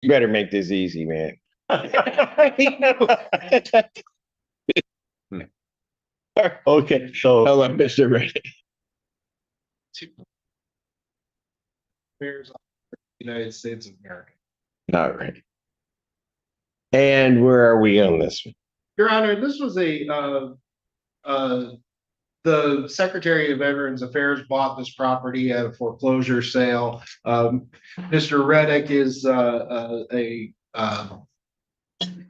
You better make this easy, man. Okay, so Hello, Mr. Redick. Affairs of the United States of America. All right. And where are we on this one? Your Honor, this was the Secretary of Veterans Affairs bought this property at a foreclosure sale. Mr. Redick is a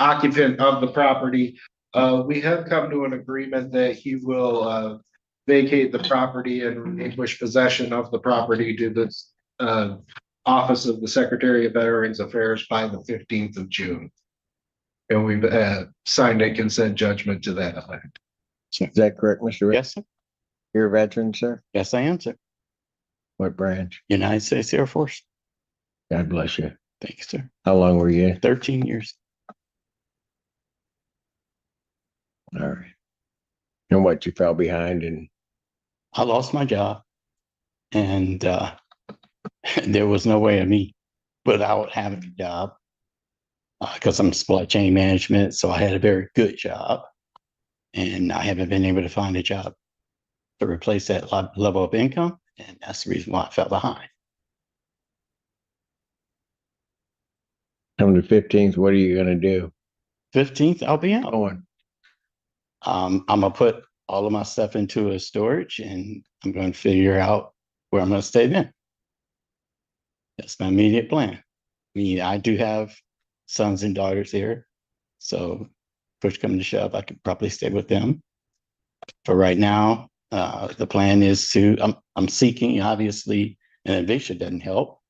occupant of the property. We have come to an agreement that he will vacate the property and relinquish possession of the property to the office of the Secretary of Veterans Affairs by the 15th of June. And we've signed a consent judgment to that effect. Is that correct, Mr. Redick? yes, sir. You're a veteran, sir? Yes, I am, sir. What branch? United States Air Force. God bless you. Thank you, sir. How long were you? 13 years. All right. And what, you fell behind and I lost my job, and there was no way of me without having a job because I'm supply chain management. So I had a very good job, and I haven't been able to find a job to replace that level of income. And that's the reason why I fell behind. on the 15th, what are you going to do? 15th, I'll be out. Going. I'm going to put all of my stuff into a storage, and I'm going to figure out where I'm going to stay then. That's my immediate plan. I mean, I do have sons and daughters here. So push come to shove, I could probably stay with them. For right now, the plan is I'm seeking, obviously, an eviction doesn't help.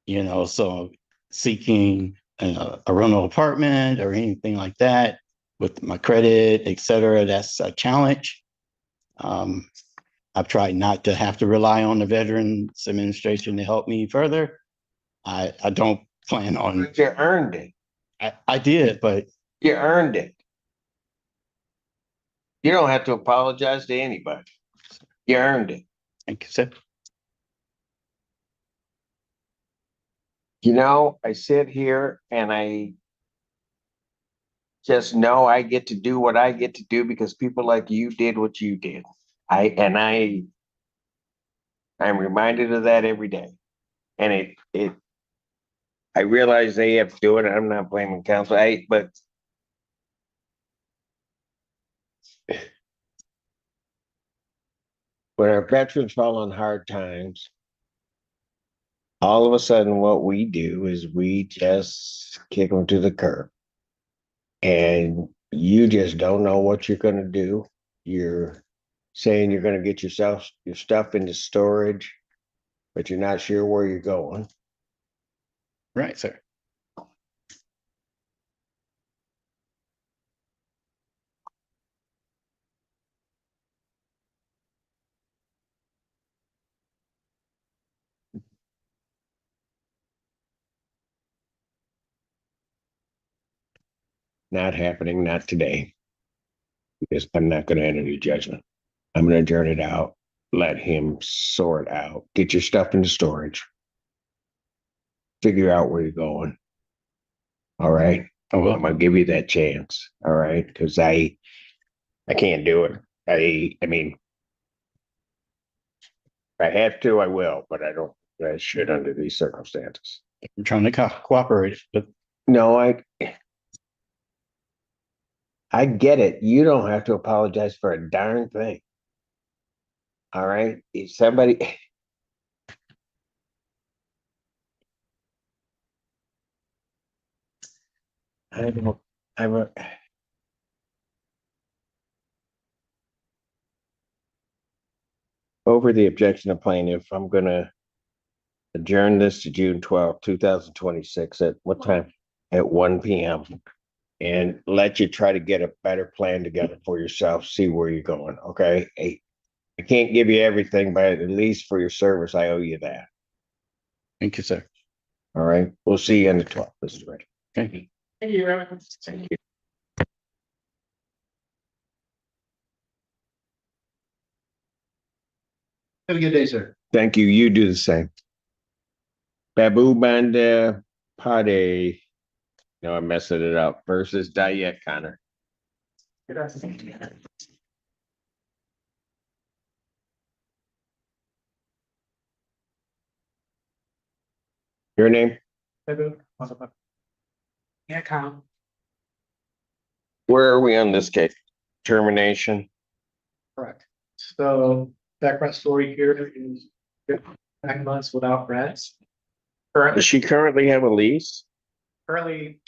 You know, so seeking a rental apartment or anything like that with my credit, et cetera, that's a challenge. I've tried not to have to rely on the Veterans Administration to help me further. I don't plan on. But you earned it. I did, but You earned it. You don't have to apologize to anybody. You earned it. like I said, You know, I sit here and I just know I get to do what I get to do because people like you did what you did. I'm reminded of that every day. And I realize they have to do it. I'm not blaming council, but when our veterans fall on hard times, all of a sudden what we do is we just kick them to the curb. And you just don't know what you're going to do. You're saying you're going to get your stuff into storage, but you're not sure where you're going. right, sir. Not happening, not today. Because I'm not going to enter any judgment. I'm going to adjourn it out, let him sort out, get your stuff into storage, figure out where you're going. All right. I'm going to give you that chance. All right. Because I can't do it. I mean, if I have to, I will, but I don't, I should under these circumstances. I'm trying to cooperate, but No, I get it. You don't have to apologize for a darn thing. All right. If somebody, I don't, I'm over the objection of plaintiff. I'm going to adjourn this to June 12th, 2026 at what time? At 1 p.m. and let you try to get a better plan together for yourself, see where you're going. Okay. I can't give you everything, but at least for your service, I owe you that. thank you, sir. All right. We'll see you on the 12th, Mr. Redick. Thank you. Thank you. Thank you. Have a good day, sir. Thank you. You do the same. Babu Banda Pade. No, I'm messing it up. Versus Diet Connor. Your name? Yeah, Kyle. Where are we on this case? Termination? Correct. So background story here is 9 months without rents. Does she currently have a lease? Currently,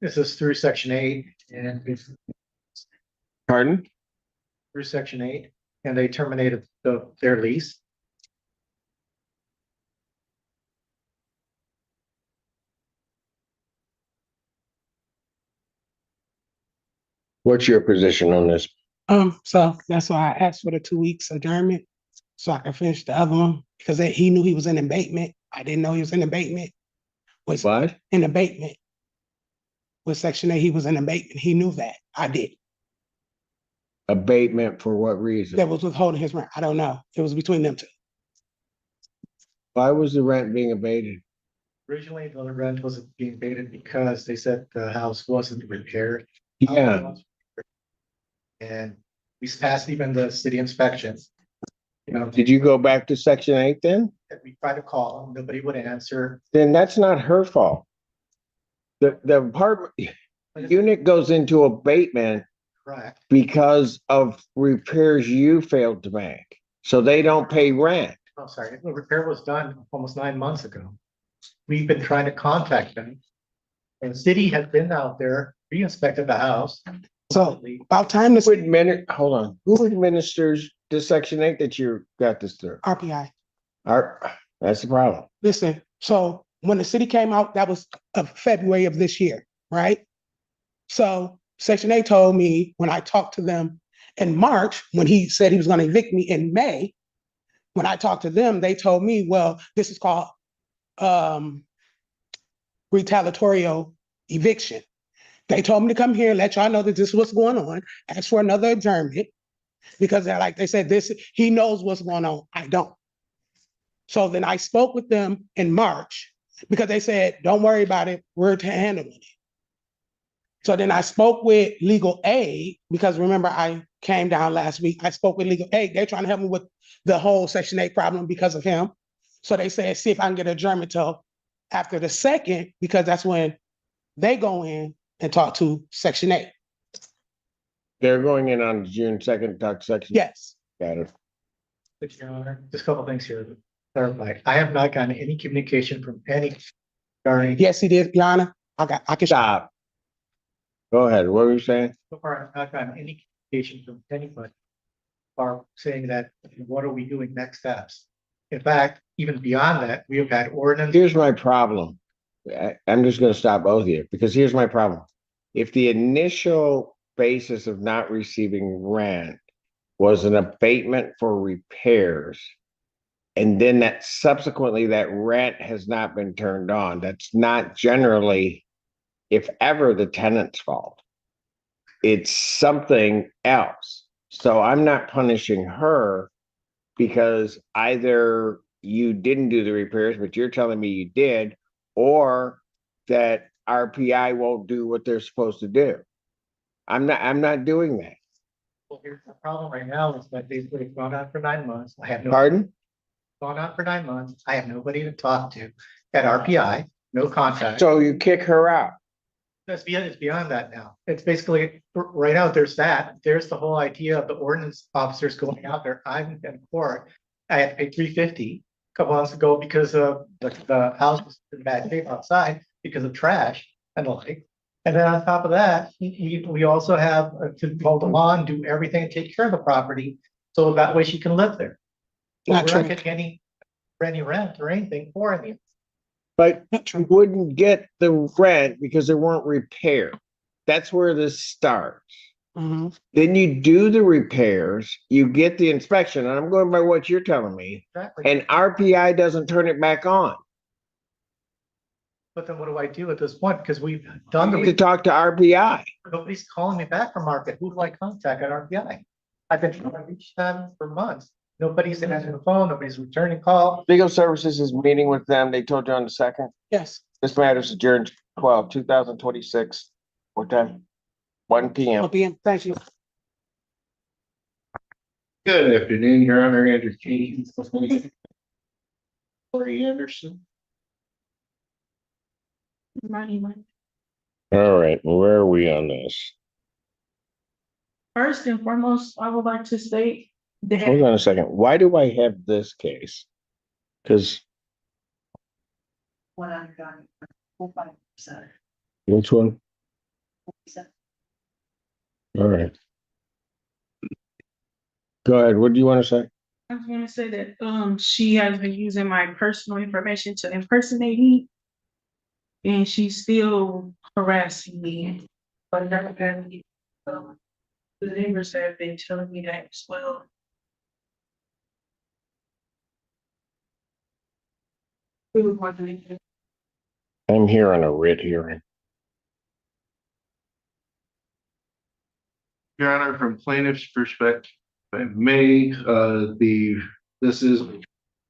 this is through section 8 and it's Pardon? through section 8 and they terminated their lease. What's your position on this? So that's why I asked for the 2 weeks adjournment, so I can finish the other one, because he knew he was in abatement. I didn't know he was in abatement. Was What? in abatement. With section 8, he was in abatement. He knew that. I did. Abatement for what reason? That was withholding his rent. I don't know. It was between them two. Why was the rent being abated? Originally, the rent wasn't being abated because they said the house wasn't repaired. Yeah, And we passed even the city inspection. You know, did you go back to section 8 then? we tried to call them, nobody would answer. Then that's not her fault. The apartment unit goes into abatement Correct. because of repairs you failed to make. So they don't pay rent. Oh, sorry, the repair was done almost 9 months ago. We've been trying to contact them. And the city has been out there, re-inspected the house. So about time Who to hold on, who administers this section 8 that you got this through? RPI. That's the problem. Listen, so when the city came out, that was of February of this year, right? So section 8 told me when I talked to them in March, when he said he was going to evict me in May, when I talked to them, they told me, well, this is called retaliatory eviction. They told me to come here, let y'all know that this is what's going on, ask for another adjournment, because they're like they said, he knows what's going on. I don't. So then I spoke with them in March because they said, don't worry about it, we're handling it. So then I spoke with legal aid, because remember, I came down last week. I spoke with legal aid. They're trying to help me with the whole section 8 problem because of him. So they said, see if I can get adjournment till after the 2nd, because that's when they go in and talk to section 8. They're going in on June 2nd, talk to section. Yes. Got it. Your Honor, just a couple things here to clarify. I have not gotten any communication from any. Regarding. Yes, he did, Your Honor. I can Stop. Go ahead. What were you saying? So far, I've not gotten any communication from anybody. Are saying that, what are we doing next steps? In fact, even beyond that, we have had ordinance. Here's my problem. I'm just going to stop both of you, because here's my problem. If the initial basis of not receiving rent was an abatement for repairs, and then that subsequently that rent has not been turned on, that's not generally, if ever, the tenant's fault. It's something else. So I'm not punishing her because either you didn't do the repairs, but you're telling me you did, or that RPI won't do what they're supposed to do. I'm not doing that. Well, here's the problem right now is that they've gone on for 9 months. I have no. Pardon? Gone on for 9 months. I have nobody to talk to at RPI, no contact. So you kick her out. It's beyond that now. It's basically, right now, there's that. There's the whole idea of the ordinance officers going out there. I'm in court. I had to pay $350 a couple months ago because of the house was in bad shape outside because of trash and the like. And then on top of that, we also have to mow the lawn, do everything, and take care of the property. So that way she can live there. Not We're true. not getting any rent or anything for any. But you wouldn't get the rent because there weren't repairs. That's where this starts. Mhm. Then you do the repairs, you get the inspection, and I'm going by what you're telling me, Exactly. and RPI doesn't turn it back on. But then what do I do at this point? Because we've done You need to the, talk to RPI. nobody's calling me back from market. Who do I contact at RPI? I've been trying to reach them for months. Nobody's answering the phone, nobody's returning call. Legal Services is meeting with them. They told you on the 2nd. Yes. This matter is adjourned 12/2026. What time? 1 p.m. PM, thank you. Good afternoon, Your Honor, Andrew Key. Corey Anderson. All right, where are we on this? First and foremost, I would like to state that Hold on a second. Why do I have this case? Because what I've done, 5%. which one? All right. Go ahead. What do you want to say? I was gonna say that, she has been using my personal information to impersonate me. And she's still harassing me, but never had me. The neighbors have been telling me that as well. We were wondering. I'm here on a writ hearing. Your Honor, from plaintiff's perspective, if I may, this is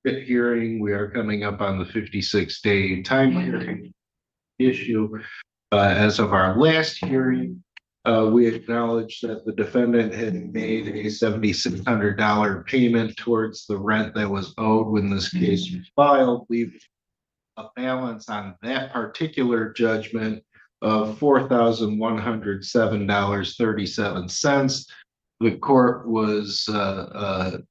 a hearing. We are coming up on the 56-day time hearing issue. As of our last hearing, we acknowledged that the defendant had made a $7,600 payment towards the rent that was owed when this case was filed, leaving a balance on that particular judgment of $4,107.37. The court was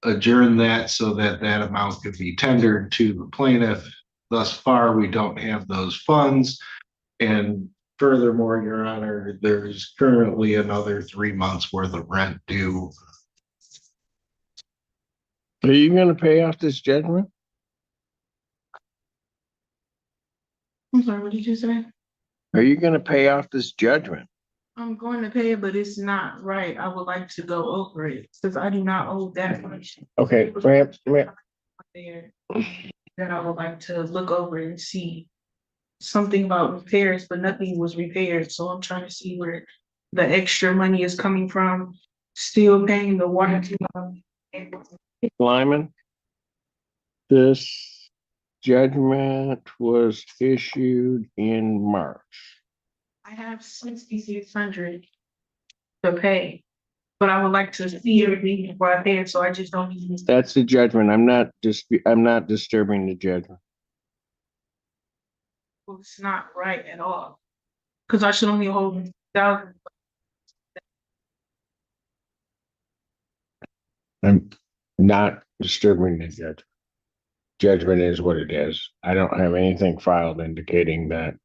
adjourned that so that that amount could be tendered to the plaintiff. Thus far, we don't have those funds. And furthermore, Your Honor, there's currently another 3 months worth of rent due. Are you going to pay off this judgment? I'm sorry, what did you say? Are you going to pay off this judgment? I'm going to pay it, but it's not right. I would like to go over it, since I do not owe that much. Okay, ma'am. There, that I would like to look over and see something about repairs, but nothing was repaired, so I'm trying to see where the extra money is coming from. Still paying the water. Lyman, this judgment was issued in March. I have 6,600 to pay, but I would like to see everything before I pay it, so I just don't need. That's the judgment. I'm not disturbing the judgment. Well, it's not right at all, because I should only hold 1,000. I'm not disturbing the judgment. Judgment is what it is. I don't have anything filed indicating that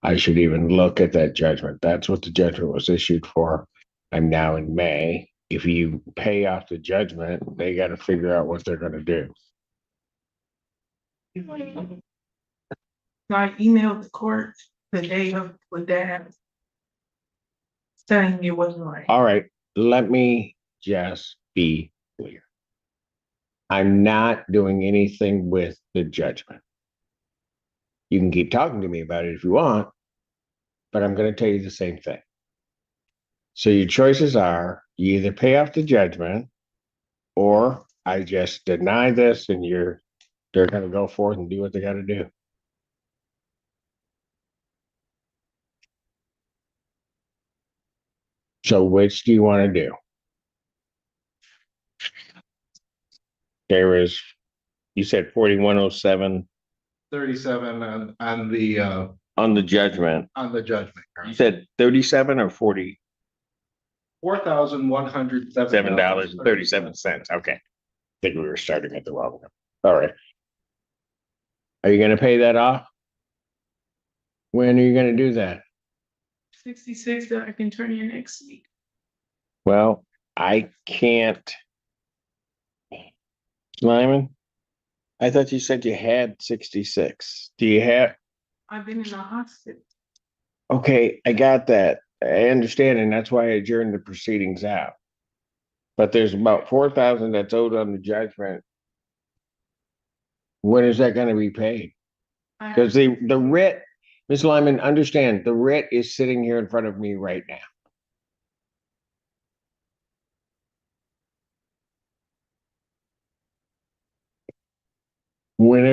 I should even look at that judgment. That's what the judgment was issued for. I'm now in May. If you pay off the judgment, they got to figure out what they're going to do. I emailed the court the day of when that happened, saying it wasn't right. All right, let me just be clear. I'm not doing anything with the judgment. You can keep talking to me about it if you want, but I'm going to tell you the same thing. So your choices are you either pay off the judgment or I just deny this and they're going to go forth and do what they got to do. So which do you want to do? There is, you said 4107 37 on on the judgment. the judgment. You said 37 or 40? $4,107.37. Okay. I think we were starting at the wrong one. All right. Are you going to pay that off? When are you going to do that? 66 that I can turn in next week. Well, I can't. Lyman, I thought you said you had 66. Do you have? I've been in the hospital. Okay, I got that. I understand, and that's why I adjourned the proceedings out. But there's about 4,000 that's owed on the judgment. When is that going to be paid? Because the writ, Ms. Lyman, understand, the writ is sitting here in front of me right now. When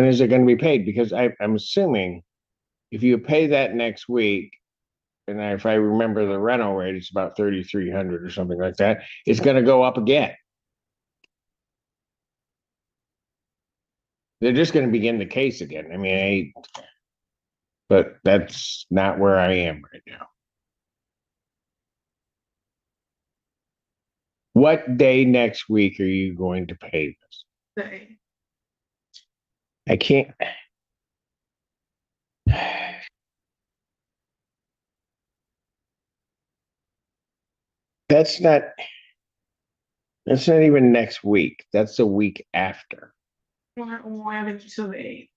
is it going to be paid? Because I'm assuming if you pay that next week, and if I remember the rental rate, it's about 3,300 or something like that, it's gonna go up again. They're just gonna begin the case again. I mean, but that's not where I am right now. What day next week are you going to pay this? Say, I can't. That's not. That's not even next week. That's the week after. we'll have it till the 8th.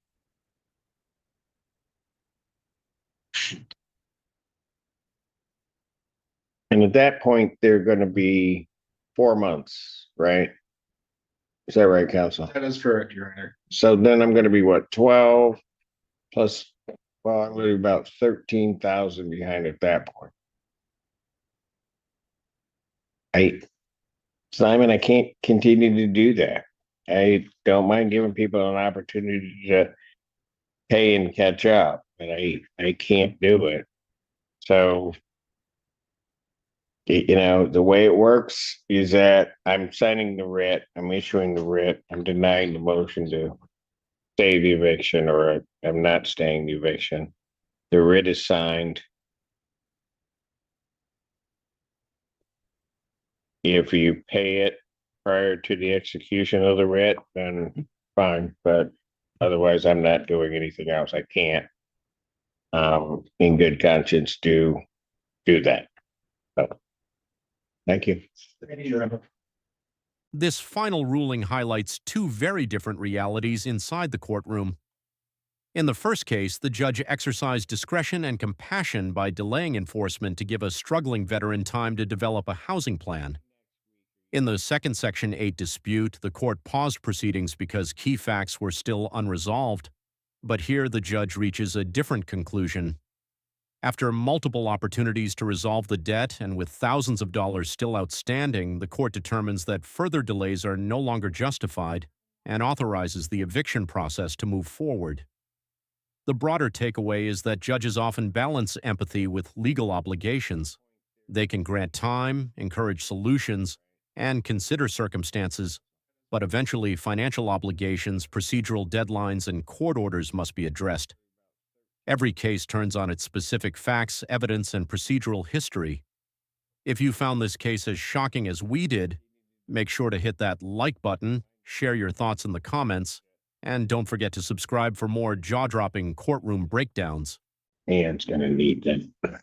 And at that point, they're going to be 4 months, right? Is that right, Council? That is correct, Your Honor. So then I'm going to be what, 12 plus? Well, I'm going to be about 13,000 behind at that point. Simon, I can't continue to do that. I don't mind giving people an opportunity to pay and catch up, but I can't do it. So, you know, the way it works is that I'm signing the writ, I'm issuing the writ, I'm denying the motion to stay the eviction, or I'm not staying the eviction. The writ is signed. If you pay it prior to the execution of the writ, then fine, but otherwise I'm not doing anything else. I can't, in good conscience, do that. So, thank you. Thank you, Your Honor. This final ruling highlights two very different realities inside the courtroom. In the first case, the judge exercised discretion and compassion by delaying enforcement to give a struggling veteran time to develop a housing plan. In the second Section 8 dispute, the court paused proceedings because key facts were still unresolved. But here the judge reaches a different conclusion. After multiple opportunities to resolve the debt and with thousands of dollars still outstanding, the court determines that further delays are no longer justified and authorizes the eviction process to move forward. The broader takeaway is that judges often balance empathy with legal obligations. They can grant time, encourage solutions, and consider circumstances, but eventually financial obligations, procedural deadlines, and court orders must be addressed. Every case turns on its specific facts, evidence, and procedural history. If you found this case as shocking as we did, make sure to hit that like button, share your thoughts in the comments, and don't forget to subscribe for more jaw-dropping courtroom breakdowns. Anne's gonna need that.